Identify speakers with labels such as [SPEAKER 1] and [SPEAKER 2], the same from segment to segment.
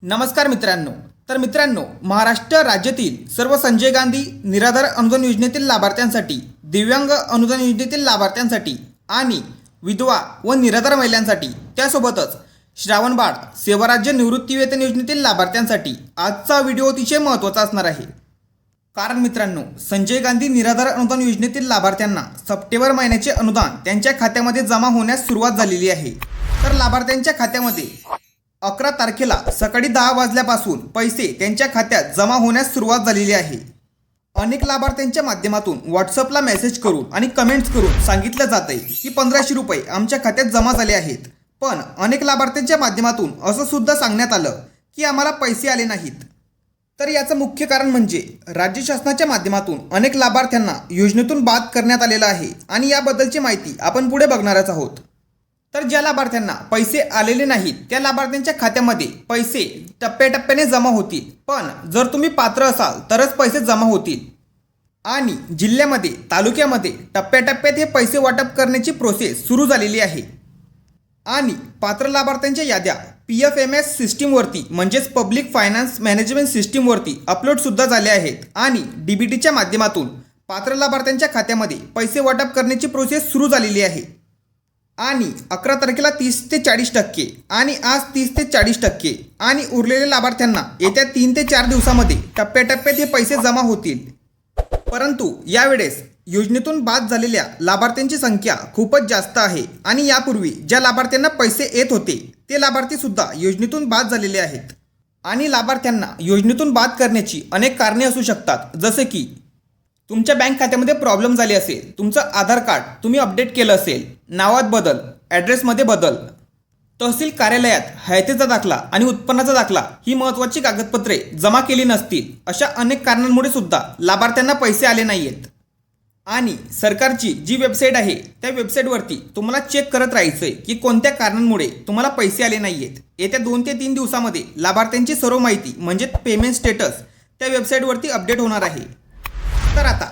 [SPEAKER 1] नमस्कार मित्रांनो. महाराष्ट्र राज्यातील सर्व संजय गांधी निराधार अनुदान योजनेतील लाभार्थ्यांसाठी, दिव्यांग अनुदान योजनेतील लाभार्थ्यांसाठी आणि विधवा व निराधार महिलांसाठी, त्यासोबतच श्रावणबाळ सेवाराज्य निवृत्तीवेतन योजनेतील लाभार्थ्यांसाठी आजचा व्हिडिओ अतिशय महत्त्वाचा असणार आहे. कारण मित्रांनो, संजय गांधी निराधार अनुदान योजनेतील लाभार्थ्यांना सप्टेंबर महिन्याचे अनुदान त्यांच्या खात्यामध्ये जमा होण्यास सुरुवात झालेली आहे. तर लाभार्थ्यांच्या खात्यामध्ये 11 तारखेला सकाळी 10 वाजल्यापासून पैसे त्यांच्या खात्यात जमा होण्यास सुरुवात झालेली आहे. अनेक लाभार्थ्यांच्या माध्यमातून व्हॉट्सअपला मेसेज करून आणि कमेंट्स करून सांगितलं जात आहे की 1500 रुपये आमच्या खात्यात जमा झाले आहेत. पण अनेक लाभार्थ्यांच्या माध्यमातून असं सुद्धा सांगण्यात आलं की आम्हाला पैसे आले नाहीत. तर याचं मुख्य कारण म्हणजे राज्य शासनाच्या माध्यमातून अनेक लाभार्थ्यांना योजनेतून बाद करण्यात आलेलं आहे आणि याबद्दलची माहिती आपण पुढे बघणारच आहोत. तर ज्या लाभार्थ्यांना पैसे आलेले नाहीत त्या लाभार्थ्यांच्या खात्यामध्ये पैसे टप्प्याटप्प्याने जमा होतील. पण जर तुम्ही पात्र असाल तरच पैसे जमा होतील. आणि जिल्ह्यामध्ये, तालुक्यामध्ये टप्प्याटप्प्यात हे पैसे वाटप करण्याची प्रोसेस सुरू झालेली आहे. आणि पात्र लाभार्थ्यांच्या याद्या PFMS सिस्टीमवरती म्हणजेच पब्लिक फायनान्स मॅनेजमेंट सिस्टीमवरती अपलोडसुद्धा झाल्या आहेत. आणि DBTच्या माध्यमातून पात्र लाभार्थ्यांच्या खात्यामध्ये पैसे वाटप करण्याची प्रोसेस सुरू झालेली आहे. आणि 11 तारखेला 30 ते 40% आणि आज 30 ते 40% आणि उरलेल्या लाभार्थ्यांना येत्या 3 ते 4 दिवसामध्ये टप्प्याटप्प्यात हे पैसे जमा होतील. परंतु यावेळेस योजनेतून बाद झालेल्या लाभार्थ्यांची संख्या खूपच जास्त आहे. आणि यापूर्वी ज्या लाभार्थ्यांना पैसे येत होते ते लाभार्थीसुद्धा योजनेतून बाद झालेले आहेत. आणि लाभार्थ्यांना योजनेतून बाद करण्याची अनेक कारणे असू शकतात. जसे की तुमच्या बँक खात्यामध्ये प्रॉब्लेम झाले असेल, तुमचं आधार कार्ड तुम्ही अपडेट केलं असेल, नावात बदल, ॲड्रेसमध्ये बदल, तहसील कार्यालयात हयातीचा दाखला आणि उत्पन्नाचा दाखला ही महत्त्वाची कागदपत्रे जमा केली नसतील, अशा अनेक कारणांमुळे सुद्धा लाभार्थ्यांना पैसे आले नाही आहेत. आणि सरकारची जी वेबसाईट आहे त्या वेबसाईटवरती तुम्हाला चेक करत राहायचं आहे की कोणत्या कारणांमुळे तुम्हाला पैसे आले नाही आहेत. येत्या 2 ते 3 दिवसामध्ये लाभार्थ्यांची सर्व माहिती म्हणजे पेमेंट स्टेटस त्या वेबसाईटवरती अपडेट होणार आहे. तर आता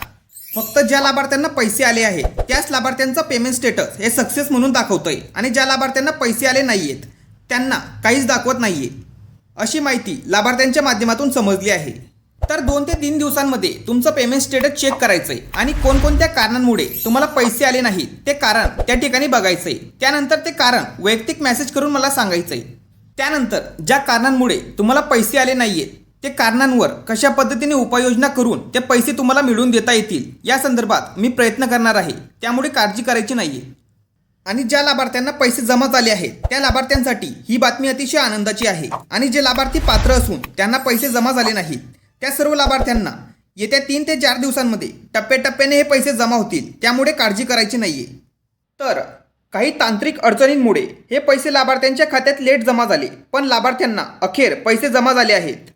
[SPEAKER 1] फक्त ज्या लाभार्थ्यांना पैसे आले आहेत त्याच लाभार्थ्यांचा पेमेंट स्टेटस हे सक्सेस म्हणून दाखवतंय आणि ज्या लाभार्थ्यांना पैसे आले नाही आहेत त्यांना काहीच दाखवत नाही आहे, अशी माहिती लाभार्थ्यांच्या माध्यमातून समजली आहे. तर 2 ते 3 दिवसांमध्ये तुमचं पेमेंट स्टेटस चेक करायचं आहे आणि कोणकोणत्या कारणांमुळे तुम्हाला पैसे आले नाहीत ते कारण त्या ठिकाणी बघायचं आहे. त्यानंतर ते कारण वैयक्तिक मेसेज करून मला सांगायचं आहे. त्यानंतर ज्या कारणांमुळे तुम्हाला पैसे आले नाही आहेत ते कारणांवर कशा पद्धतीने उपाययोजना करून ते पैसे तुम्हाला मिळवून देता येतील या संदर्भात मी प्रयत्न करणार आहे. त्यामुळे काळजी करायची नाही आहे. आणि ज्या लाभार्थ्यांना पैसे जमा झाले आहेत त्या लाभार्थ्यांसाठी ही बातमी अतिशय आनंदाची आहे. आणि जे लाभार्थी पात्र असून त्यांना पैसे जमा झाले नाहीत त्या सर्व लाभार्थ्यांना येत्या 3 ते 4 दिवसांमध्ये टप्प्याटप्प्याने हे पैसे जमा होतील. त्यामुळे काळजी करायची नाही आहे. तर काही तांत्रिक अडचणींमुळे हे पैसे लाभार्थ्यांच्या खात्यात लेट जमा झाले, पण लाभार्थ्यांना अखेर पैसे जमा झाले आहेत.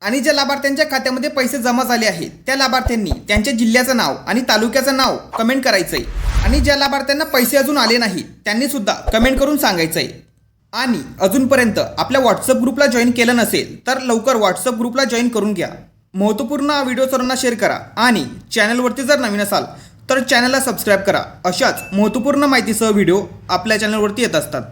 [SPEAKER 1] आणि ज्या लाभार्थ्यांच्या खात्यामध्ये पैसे जमा झाले आहेत त्या लाभार्थ्यांनी त्यांच्या जिल्ह्याचं नाव आणि तालुक्याचं नाव कमेंट करायचं आहे. आणि ज्या लाभार्थ्यांना पैसे अजून आले नाहीत त्यांनीसुद्धा कमेंट करून सांगायचं आहे. आणि अजूनपर्यंत आपल्या व्हॉट्सअप ग्रुपला जॉईन केलं नसेल तर लवकर व्हॉट्सअप ग्रुपला जॉईन करून घ्या. महत्त्वपूर्ण हा व्हिडिओ सर्वांना शेअर करा आणि चॅनलवरती जर नवीन असाल तर चॅनलला सबस्क्राईब करा. अशाच महत्त्वपूर्ण माहितीसह व्हिडिओ आपल्या चॅनलवरती येत असतात.